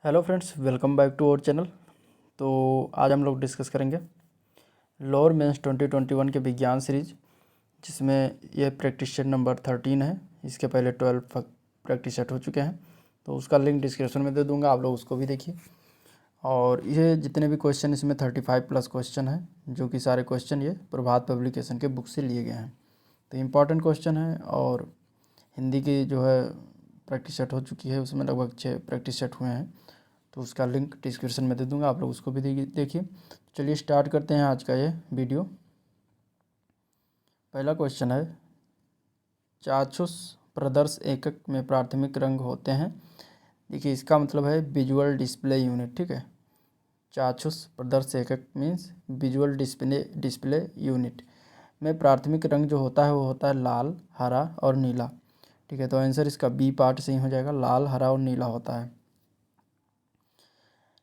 Hello friends, welcome back to our channel. तो आज हम लोग डिस्कस करेंगे लोअर मेंस 2021 के विज्ञान सीरीज, जिसमें ये प्रैक्टिस सेट नंबर 13 है। इसके पहले 12 प्रैक्टिस सेट हो चुके हैं, तो उसका लिंक डिस्क्रिप्शन में दे दूंगा, आप लोग उसको भी देखिए। और ये जितने भी क्वेश्चन, इसमें 35 प्लस क्वेश्चन हैं, जो कि सारे क्वेश्चन ये प्रभात पब्लिकेशन के बुक से लिए गए हैं। तो इम्पॉर्टेंट क्वेश्चन है। और हिंदी की जो है प्रैक्टिस सेट हो चुकी है, उसमें लगभग 6 प्रैक्टिस सेट हुए हैं, तो उसका लिंक डिस्क्रिप्शन में दे दूंगा, आप लोग उसको भी देखिए। चलिए स्टार्ट करते हैं आज का ये वीडियो। पहला क्वेश्चन है, चाक्षुष प्रदर्श एकक में प्राथमिक रंग होते हैं। देखिए, इसका मतलब है विजुअल डिस्प्ले यूनिट। ठीक है, चाक्षुष प्रदर्श एकक मीन्स विजुअल डिस्प्ले यूनिट में प्राथमिक रंग जो होता है वो होता है लाल, हरा और नीला। ठीक है, तो आंसर इसका बी पार्ट सही हो जाएगा, लाल, हरा और नीला होता है।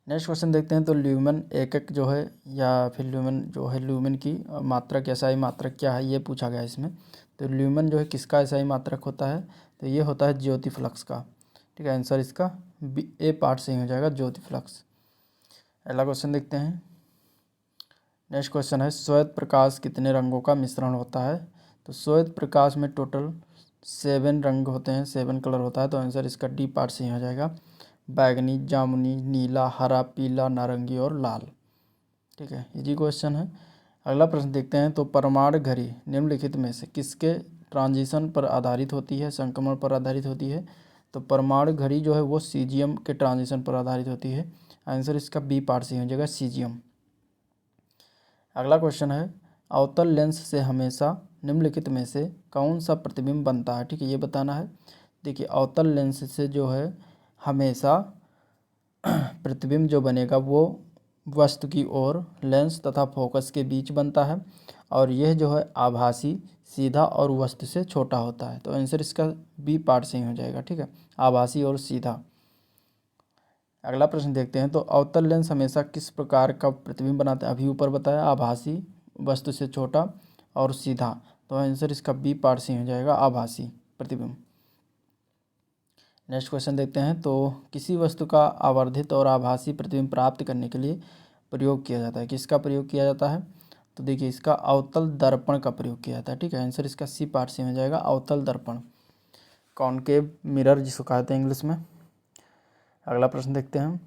नेक्स्ट क्वेश्चन देखते हैं। तो ल्यूमेन एकक जो है, या फिर ल्यूमेन जो है, ल्यूमेन की मात्रक, एसआई मात्रक क्या है, ये पूछा गया है इसमें। तो ल्यूमेन जो है किसका एसआई मात्रक होता है, तो ये होता है ज्योति फ्लक्स का। ठीक है, आंसर इसका ए पार्ट सही हो जाएगा, ज्योति फ्लक्स। अगला क्वेश्चन देखते हैं। नेक्स्ट क्वेश्चन है, श्वेत प्रकाश कितने रंगों का मिश्रण होता है। तो श्वेत प्रकाश में टोटल 7 रंग होते हैं, 7 कलर होता है, तो आंसर इसका डी पार्ट सही हो जाएगा, बैगनी, जामुनी, नीला, हरा, पीला, नारंगी और लाल। ठीक है, इजी क्वेश्चन है। अगला प्रश्न देखते हैं। तो परमाणु घड़ी निम्नलिखित में से किसके ट्रांजिशन पर आधारित होती है, संक्रमण पर आधारित होती है। तो परमाणु घड़ी जो है वो सीजियम के ट्रांजिशन पर आधारित होती है, आंसर इसका बी पार्ट सही हो जाएगा, सीजियम। अगला क्वेश्चन है, अवतल लेंस से हमेशा निम्नलिखित में से कौन सा प्रतिबिंब बनता है। ठीक है, ये बताना है। देखिए, अवतल लेंस से जो है हमेशा प्रतिबिंब जो बनेगा वो वस्तु की ओर, लेंस तथा फोकस के बीच बनता है, और यह जो है आभासी, सीधा और वस्तु से छोटा होता है, तो आंसर इसका बी पार्ट सही हो जाएगा। ठीक है, आभासी और सीधा। अगला प्रश्न देखते हैं। तो अवतल लेंस हमेशा किस प्रकार का प्रतिबिंब बनाता है, अभी ऊपर बताया, आभासी, वस्तु से छोटा और सीधा, तो आंसर इसका बी पार्ट सही हो जाएगा, आभासी प्रतिबिंब। नेक्स्ट क्वेश्चन देखते हैं। तो किसी वस्तु का आवर्धित और आभासी प्रतिबिंब प्राप्त करने के लिए प्रयोग किया जाता है, किसका प्रयोग किया जाता है। तो देखिए, इसका अवतल दर्पण का प्रयोग किया जाता है। ठीक है, आंसर इसका सी पार्ट से हो जाएगा, अवतल दर्पण, कॉनकेव मिरर जिसको कहते हैं इंग्लिश में। अगला प्रश्न देखते हैं।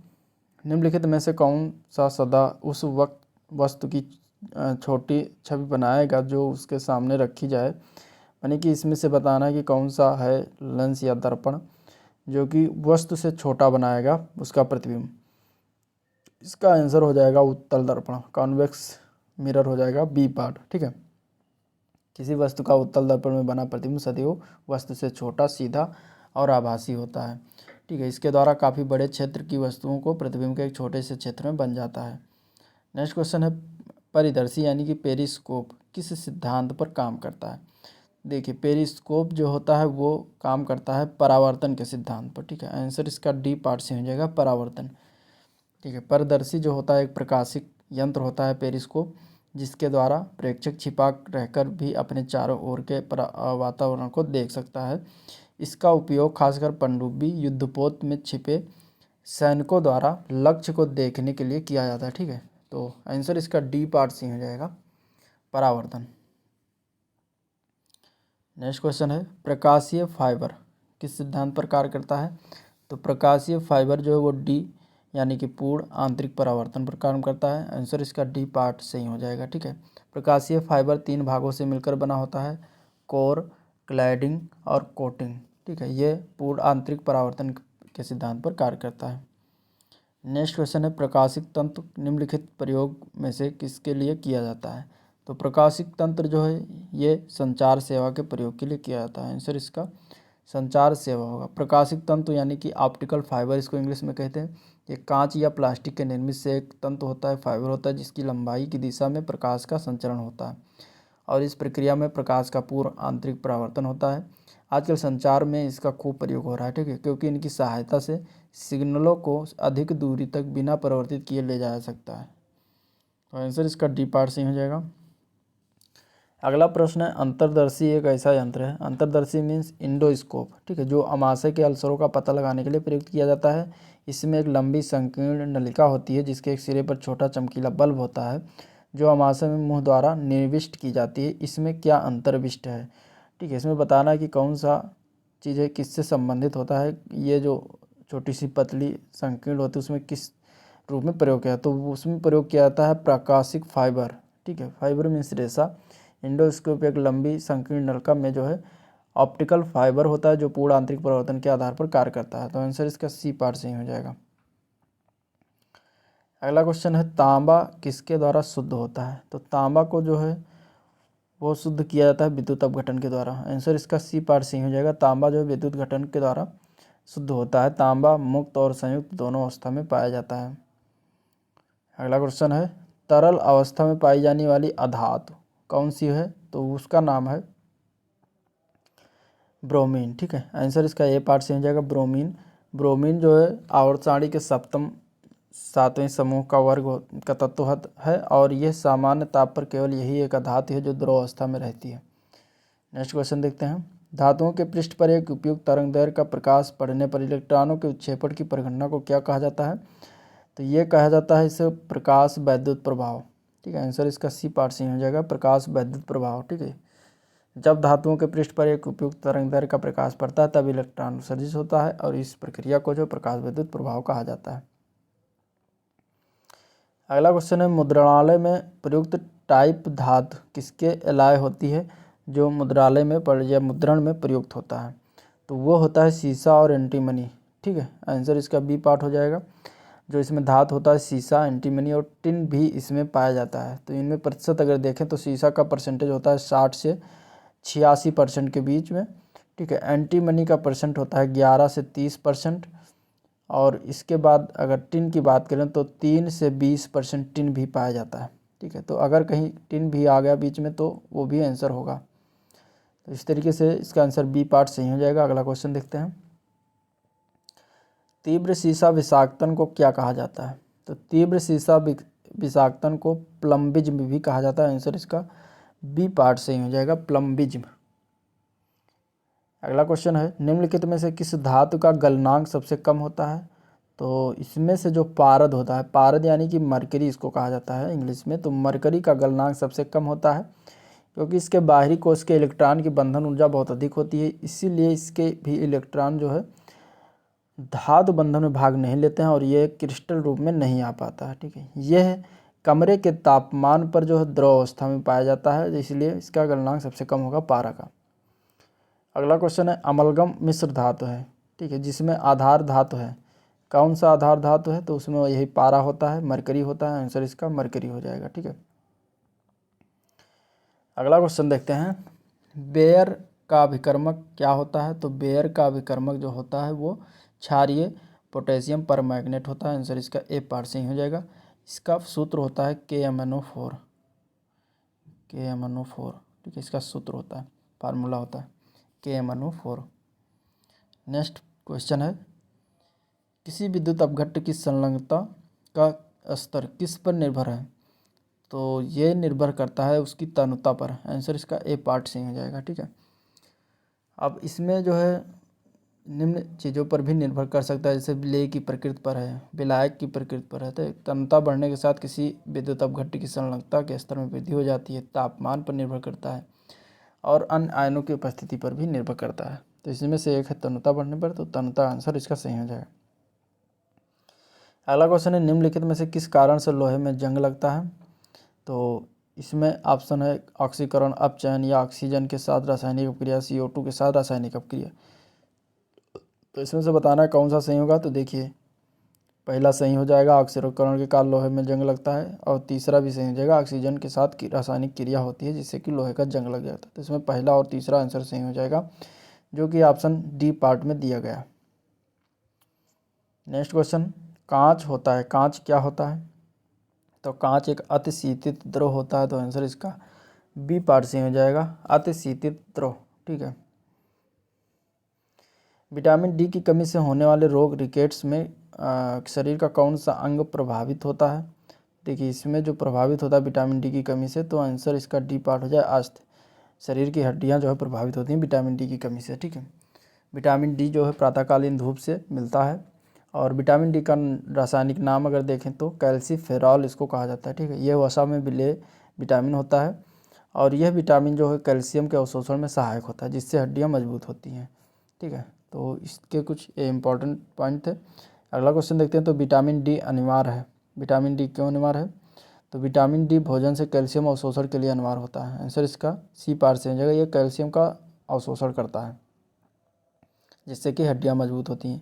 निम्नलिखित में से कौन सा सदा उस वक्त वस्तु की छोटी छवि बनाएगा जो उसके सामने रखी जाए, यानी कि इसमें से बताना है कि कौन सा है लेंस या दर्पण जो कि वस्तु से छोटा बनाएगा उसका प्रतिबिंब। इसका आंसर हो जाएगा उत्तल दर्पण, कॉन्वेक्स मिरर हो जाएगा, बी पार्ट। ठीक है, किसी वस्तु का उत्तल दर्पण में बना प्रतिबिंब सदैव वस्तु से छोटा, सीधा और आभासी होता है। ठीक है, इसके द्वारा काफ़ी बड़े क्षेत्र की वस्तुओं को प्रतिबिंब के एक छोटे से क्षेत्र में बन जाता है। नेक्स्ट क्वेश्चन है, परिदर्शी यानी कि पेरिस्कोप किस सिद्धांत पर काम करता है। देखिए, पेरिस्कोप जो होता है वो काम करता है परावर्तन के सिद्धांत पर। ठीक है, आंसर इसका डी पार्ट से हो जाएगा, परावर्तन। ठीक है, पारदर्शी जो होता है एक प्रकाशिक यंत्र होता है पेरिस्कोप, जिसके द्वारा प्रेक्षक छिपा रहकर भी अपने चारों ओर के वातावरण को देख सकता है। इसका उपयोग खासकर पनडुब्बी, युद्धपोत में छिपे सैनिकों द्वारा लक्ष्य को देखने के लिए किया जाता है। ठीक है, तो आंसर इसका डी पार्ट सी हो जाएगा, परावर्तन। नेक्स्ट क्वेश्चन है, प्रकाशीय फाइबर किस सिद्धांत पर कार्य करता है। तो प्रकाशीय फाइबर जो है वो डी यानी कि पूर्ण आंतरिक परावर्तन पर काम करता है, आंसर इसका डी पार्ट सही हो जाएगा। ठीक है, प्रकाशीय फाइबर 3 भागों से मिलकर बना होता है, कोर, क्लैडिंग और कोटिंग। ठीक है, ये पूर्ण आंतरिक परावर्तन के सिद्धांत पर कार्य करता है। नेक्स्ट क्वेश्चन है, प्रकाशिक तंत्र निम्नलिखित प्रयोग में से किसके लिए किया जाता है। तो प्रकाशिक तंत्र जो है ये संचार सेवा के प्रयोग के लिए किया जाता है, आंसर इसका संचार सेवा होगा। प्रकाशिक तंतु यानी कि ऑप्टिकल फाइबर इसको इंग्लिश में कहते हैं। ये कांच या प्लास्टिक के निर्मित से एक तंतु होता है, फाइबर होता है, जिसकी लंबाई की दिशा में प्रकाश का संचरण होता है, और इस प्रक्रिया में प्रकाश का पूर्ण आंतरिक परावर्तन होता है। आजकल संचार में इसका खूब प्रयोग हो रहा है। ठीक है, क्योंकि इनकी सहायता से सिग्नलों को अधिक दूरी तक बिना परिवर्तित किए ले जाया सकता है, तो आंसर इसका डी पार्ट सही हो जाएगा। अगला प्रश्न है अंतर्दर्शी एक ऐसा यंत्र है, अंतर्दर्शी मीन्स इंडोस्कोप, ठीक है, जो अमाशय के अल्सरों का पता लगाने के लिए प्रयुक्त किया जाता है। इसमें एक लंबी संकीर्ण नलिका होती है जिसके एक सिरे पर छोटा चमकीला बल्ब होता है जो अमाशय में मुंह द्वारा निर्विष्ट की जाती है। इसमें क्या अंतर्विष्ट है, ठीक है, इसमें बताना है कि कौन सा चीज़ है, किससे संबंधित होता है। ये जो छोटी सी पतली संकीर्ण होती है उसमें किस रूप में प्रयोग किया, तो उसमें प्रयोग किया जाता है प्रकाशिक फाइबर, ठीक है, फाइबर मीन्स रेशा। इंडोस्कोप एक लंबी संकीर्ण नलिका में जो है ऑप्टिकल फाइबर होता है जो पूर्ण आंतरिक परिवर्तन के आधार पर कार्य करता है। तो आंसर इसका सी पार्ट सही हो जाएगा। अगला क्वेश्चन है तांबा किसके द्वारा शुद्ध होता है, तो तांबा को जो है वो शुद्ध किया जाता है विद्युत अपघटन के द्वारा। आंसर इसका सी पार्ट सही हो जाएगा। तांबा जो है विद्युत घटन के द्वारा शुद्ध होता है। तांबा मुक्त और संयुक्त दोनों अवस्था में पाया जाता है। अगला क्वेश्चन है तरल अवस्था में पाई जाने वाली अधातु कौन सी है, तो उसका नाम है ब्रोमीन, ठीक है। आंसर इसका ए पार्ट से हो जाएगा ब्रोमीन। ब्रोमीन जो है आवर्त सारणी के सातवें समूह का वर्ग का तत्व है और यह सामान्य ताप पर केवल यही एक धातु है जो द्रव अवस्था में रहती है। नेक्स्ट क्वेश्चन देखते हैं। धातुओं के पृष्ठ पर एक उपयुक्त तरंगदैर्घ्य का प्रकाश पड़ने पर इलेक्ट्रॉनों के उत्क्षेपण की परिघटना को क्या कहा जाता है, तो ये कहा जाता है इसे प्रकाश वैद्युत प्रभाव, ठीक है। आंसर इसका सी पार्ट से हो जाएगा प्रकाश वैद्युत प्रभाव, ठीक है। जब धातुओं के पृष्ठ पर एक उपयुक्त तरंगदैर्घ्य का प्रकाश पड़ता है तब इलेक्ट्रॉन उत्सर्जित होता है और इस प्रक्रिया को जो प्रकाश वैद्युत प्रभाव कहा जाता है। अगला क्वेश्चन है मुद्रणालय में प्रयुक्त टाइप धातु किसके एलाय होती है जो मुद्रालय में या मुद्रण में प्रयुक्त होता है, तो वो होता है सीसा और एंटीमनी, ठीक है। आंसर इसका बी पार्ट हो जाएगा। जो इसमें धातु होता है सीसा, एंटीमनी और टिन भी इसमें पाया जाता है। तो इनमें प्रतिशत अगर देखें तो सीसा का परसेंटेज होता है 60 से 86% के बीच में, ठीक है। एंटीमनी का परसेंट होता है 11 से 30% और इसके बाद अगर टिन की बात करें तो 3 से 20% टिन भी पाया जाता है, ठीक है। तो अगर कहीं टिन भी आ गया बीच में तो वो भी आंसर होगा। तो इस तरीके से इसका आंसर बी पार्ट सही हो जाएगा। अगला क्वेश्चन देखते हैं। तीव्र सीसा विषाक्तन को क्या कहा जाता है, तो तीव्र सीसा विषाक्तन को प्लम्बिज्म भी कहा जाता है। आंसर इसका बी पार्ट सही हो जाएगा प्लम्बिज्म। अगला क्वेश्चन है निम्नलिखित में से किस धातु का गलनांक सबसे कम होता है, तो इसमें से जो पारद होता है, पारद यानी कि मरकरी इसको कहा जाता है इंग्लिश में, तो मरकरी का गलनांक सबसे कम होता है क्योंकि इसके बाहरी कोश के इलेक्ट्रॉन की बंधन ऊर्जा बहुत अधिक होती है, इसीलिए इसके भी इलेक्ट्रॉन जो है धातु बंधन में भाग नहीं लेते हैं और ये क्रिस्टल रूप में नहीं आ पाता है, ठीक है। यह कमरे के तापमान पर जो है द्रव अवस्था में पाया जाता है, इसलिए इसका गलनांक सबसे कम होगा पारा का। अगला क्वेश्चन है अमलगम मिश्र धातु है, ठीक है, जिसमें आधार धातु है, कौन सा आधार धातु है, तो उसमें यही पारा होता है, मरकरी होता है। आंसर इसका मरकरी हो जाएगा, ठीक है। अगला क्वेश्चन देखते हैं बेयर का अभिकर्मक क्या होता है, तो बेयर का अभिकर्मक जो होता है वो क्षारीय पोटेशियम परमैंगनेट होता है। आंसर इसका ए पार्ट से ही हो जाएगा। इसका सूत्र होता है KMnO4, KMnO4, ठीक है, इसका सूत्र होता है, फार्मूला होता है KMnO4। नेक्स्ट क्वेश्चन है किसी विद्युत अपघट्य की संलग्नता का स्तर किस पर निर्भर है, तो ये निर्भर करता है उसकी तनुता पर। आंसर इसका ए पार्ट से हो जाएगा, ठीक है। अब इसमें जो है निम्न चीज़ों पर भी निर्भर कर सकता है, जैसे विलेय की प्रकृति पर है, विलायक की प्रकृति पर है। तो तनुता बढ़ने के साथ किसी विद्युत अपघट्य की संलग्नता के स्तर में वृद्धि हो जाती है, तापमान पर निर्भर करता है और अन्य आयनों की उपस्थिति पर भी निर्भर करता है। तो इसमें से एक है तनुता बढ़ने पर, तो तनुता आंसर इसका सही हो जाएगा। अगला क्वेश्चन है निम्नलिखित में से किस कारण से लोहे में जंग लगता है, तो इसमें ऑप्शन है ऑक्सीकरण अपचयन या ऑक्सीजन के साथ रासायनिक अपक्रिया, CO2 के साथ रासायनिक अपक्रिया। तो इसमें से बताना है कौन सा सही होगा, तो देखिए पहला सही हो जाएगा ऑक्सीकरण के कारण लोहे में जंग लगता है और तीसरा भी सही हो जाएगा ऑक्सीजन के साथ रासायनिक क्रिया होती है जिससे कि लोहे का जंग लग जाता है। तो इसमें पहला और तीसरा आंसर सही हो जाएगा जो कि ऑप्शन डी पार्ट में दिया गया। नेक्स्ट क्वेश्चन कांच होता है, कांच क्या होता है, तो कांच एक अतिशीतित द्रव होता है। तो आंसर इसका बी पार्ट से हो जाएगा अतिशीतित द्रव, ठीक है। विटामिन डी की कमी से होने वाले रोग रिकेट्स में शरीर का कौन सा अंग प्रभावित होता है, देखिए इसमें जो प्रभावित होता है विटामिन डी की कमी से, तो आंसर इसका डी पार्ट हो जाए अस्थि। शरीर की हड्डियाँ जो है प्रभावित होती हैं विटामिन डी की कमी से। ठीक है, विटामिन डी जो है प्रातःकालीन धूप से मिलता है। और विटामिन डी का रासायनिक नाम अगर देखें तो कैल्सीफेरॉल इसको कहा जाता है। ठीक है, यह वसा में विलेय विटामिन होता है और यह विटामिन जो है कैल्शियम के अवशोषण में सहायक होता है, जिससे हड्डियाँ मजबूत होती हैं। ठीक है, तो इसके कुछ इम्पॉर्टेंट पॉइंट थे। अगला क्वेश्चन देखते हैं। तो विटामिन डी अनिवार्य है। विटामिन डी क्यों अनिवार्य है? तो विटामिन डी भोजन से कैल्शियम अवशोषण के लिए अनिवार्य होता है। आंसर इसका सी पार्ट से हो जाएगा। यह कैल्शियम का अवशोषण करता है जिससे कि हड्डियाँ मजबूत होती हैं।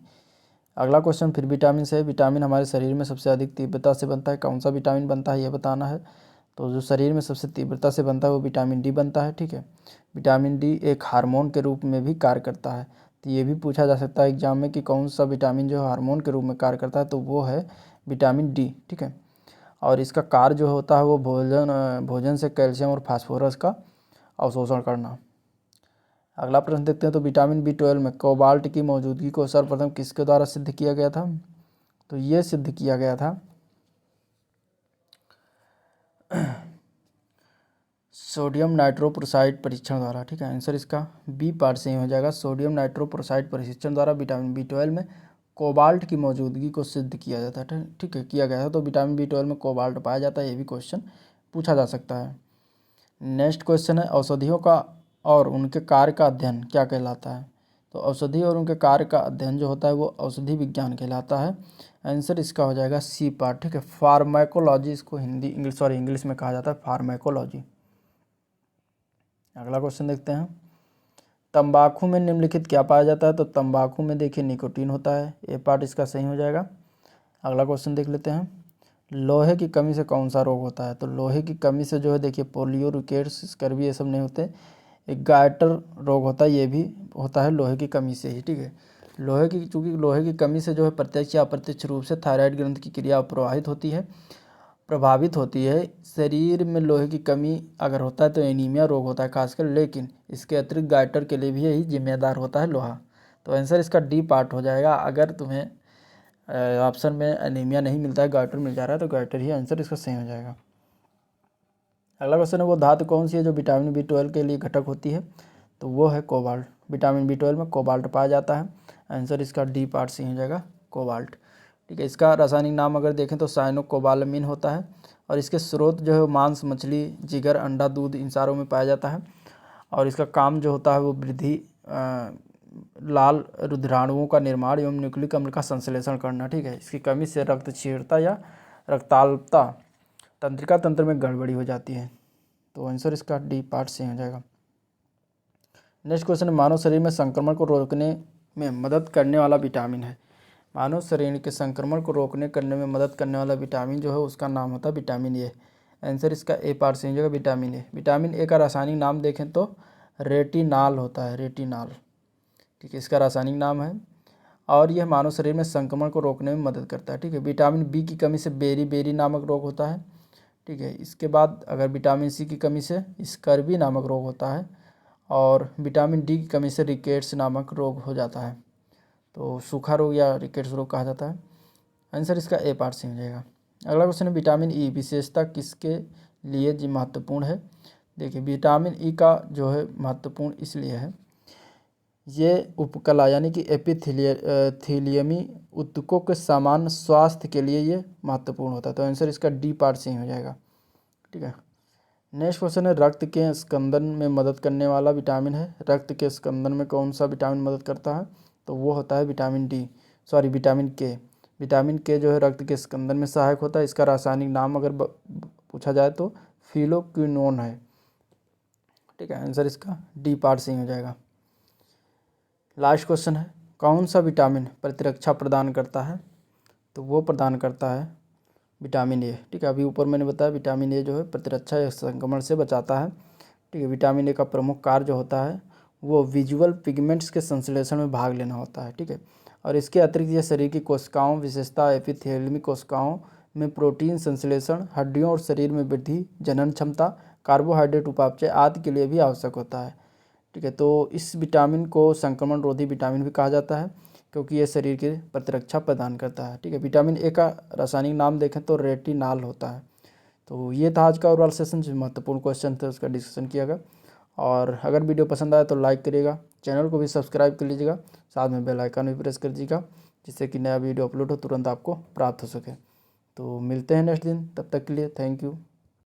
अगला क्वेश्चन फिर विटामिन से है। विटामिन हमारे शरीर में सबसे अधिक तीव्रता से बनता है। कौन सा विटामिन बनता है यह बताना है। तो जो शरीर में सबसे तीव्रता से बनता है वो विटामिन डी बनता है। ठीक है, विटामिन डी एक हार्मोन के रूप में भी कार्य करता है। तो ये भी पूछा जा सकता है एग्जाम में कि कौन सा विटामिन जो हार्मोन के रूप में कार्य करता है, तो वो है विटामिन डी। ठीक है, और इसका कार्य जो होता है वो भोजन से कैल्शियम और फास्फोरस का अवशोषण करना। अगला प्रश्न देखते हैं। तो विटामिन B12 में कोबाल्ट की मौजूदगी को सर्वप्रथम किसके द्वारा सिद्ध किया गया था? तो ये सिद्ध किया गया था सोडियम नाइट्रोप्रोसाइड परीक्षण द्वारा। ठीक है, आंसर इसका बी पार्ट से ही हो जाएगा। सोडियम नाइट्रोप्रोसाइड परीक्षण द्वारा विटामिन B12 में कोबाल्ट की मौजूदगी को सिद्ध किया जाता है। ठीक है, किया गया था। तो विटामिन B12 में कोबाल्ट पाया जाता है, ये भी क्वेश्चन पूछा जा सकता है। नेक्स्ट क्वेश्चन है औषधियों का और उनके कार्य का अध्ययन क्या कहलाता है? तो औषधि और उनके कार्य का अध्ययन जो होता है वो औषधि विज्ञान कहलाता है। आंसर इसका हो जाएगा सी पार्ट। ठीक है, फार्माकोलॉजी इसको इंग्लिश में कहा जाता है, फार्माकोलॉजी। अगला क्वेश्चन देखते हैं। तंबाकू में निम्नलिखित क्या पाया जाता है? तो तंबाकू में देखिए निकोटीन होता है, ये पार्ट इसका सही हो जाएगा। अगला क्वेश्चन देख लेते हैं। लोहे की कमी से कौन सा रोग होता है? तो लोहे की कमी से जो है देखिए पोलियो, रिकेट्स, स्कर्वी ये सब नहीं होते। एक गायटर रोग होता है, ये भी होता है लोहे की कमी से ही। ठीक है, चूँकि लोहे की कमी से जो है प्रत्यक्ष या अप्रत्यक्ष रूप से थायराइड ग्रंथि की क्रिया प्रभावित होती है। शरीर में लोहे की कमी अगर होता है तो एनीमिया रोग होता है खासकर, लेकिन इसके अतिरिक्त गायटर के लिए भी यही जिम्मेदार होता है लोहा। तो आंसर इसका डी पार्ट हो जाएगा। अगर तुम्हें ऑप्शन में एनीमिया नहीं मिलता है, गायटर मिल जा रहा है, तो गायटर ही आंसर इसका सही हो जाएगा। अगला क्वेश्चन है वो धातु कौन सी है जो विटामिन B12 के लिए घटक होती है? तो वो है कोबाल्ट। विटामिन B12 में कोबाल्ट पाया जाता है। आंसर इसका डी पार्ट से हो जाएगा, कोबाल्ट। ठीक है, इसका रासायनिक नाम अगर देखें तो साइनोकोबालामिन होता है और इसके स्रोत जो है मांस, मछली, जिगर, अंडा, दूध इन सारों में पाया जाता है। और इसका काम जो होता है वो वृद्धि, लाल रुधिराणुओं का निर्माण एवं न्यूक्लिक अम्ल का संश्लेषण करना। ठीक है, इसकी कमी से रक्त क्षीणता या रक्ताल्पता तंत्रिका तंत्र में गड़बड़ी हो जाती है। तो आंसर इसका डी पार्ट से हो जाएगा। नेक्स्ट क्वेश्चन, मानव शरीर में संक्रमण को रोकने में मदद करने वाला विटामिन है। मानव शरीर के संक्रमण को रोकने करने में मदद करने वाला विटामिन जो है उसका नाम होता है विटामिन ए। आंसर इसका ए पार्ट से हो जाएगा, विटामिन ए। विटामिन ए का रासायनिक नाम देखें तो रेटिनाल होता है, रेटिनाल। ठीक है, इसका रासायनिक नाम है और यह मानव शरीर में संक्रमण को रोकने में मदद करता है। ठीक है, विटामिन बी की कमी से बेरी नामक रोग होता है। ठीक है, इसके बाद अगर विटामिन सी की कमी से स्कर्वी नामक रोग होता है और विटामिन डी की कमी से रिकेट्स नामक रोग हो जाता है। तो सूखा रोग या रिकेट्स रोग कहा जाता है। आंसर इसका ए पार्ट से हो जाएगा। अगला क्वेश्चन है विटामिन ई विशेषता किसके लिए जी महत्वपूर्ण है? देखिए, विटामिन ई का जो है महत्वपूर्ण इसलिए है, ये उपकला यानी कि एपिथेलियमी ऊतकों के सामान्य स्वास्थ्य के लिए ये महत्वपूर्ण होता है। तो आंसर इसका डी पार्ट से ही हो जाएगा। ठीक है, नेक्स्ट क्वेश्चन है रक्त के स्कंदन में मदद करने वाला विटामिन है। रक्त के स्कंदन में कौन सा विटामिन मदद करता है? तो वो होता है विटामिन के। विटामिन के जो है रक्त के स्कंदन में सहायक होता है। इसका रासायनिक नाम अगर पूछा जाए तो फिलोक्विनोन है। ठीक है, आंसर इसका डी पार्ट से ही हो जाएगा। लास्ट क्वेश्चन है कौन सा विटामिन प्रतिरक्षा प्रदान करता है? तो वो प्रदान करता है विटामिन ए। ठीक है, अभी ऊपर मैंने बताया विटामिन ए जो है प्रतिरक्षा या संक्रमण से बचाता है। ठीक है, विटामिन ए का प्रमुख कार्य जो होता है वो विजुअल पिगमेंट्स के संश्लेषण में भाग लेना होता है। ठीक है, और इसके अतिरिक्त यह शरीर की कोशिकाओं, विशेषता एपिथेलियमी कोशिकाओं में प्रोटीन संश्लेषण, हड्डियों और शरीर में वृद्धि, जनन क्षमता, कार्बोहाइड्रेट उपापचय आदि के लिए भी आवश्यक होता है। ठीक है, तो इस विटामिन को संक्रमण रोधी विटामिन भी कहा जाता है क्योंकि ये शरीर की प्रतिरक्षा प्रदान करता है। ठीक है, विटामिन ए का रासायनिक नाम देखें तो रेटिनाल होता है। तो ये था आज का ओवरऑल सेशन, जो महत्वपूर्ण क्वेश्चन थे उसका डिस्कशन किया गया और अगर वीडियो पसंद आए तो लाइक करिएगा, चैनल को भी सब्सक्राइब कर लीजिएगा, साथ में बेल आइकन भी प्रेस कर दीजिएगा, जिससे कि नया वीडियो अपलोड हो तुरंत आपको प्राप्त हो सके। तो मिलते हैं नेक्स्ट दिन, तब तक के लिए थैंक यू।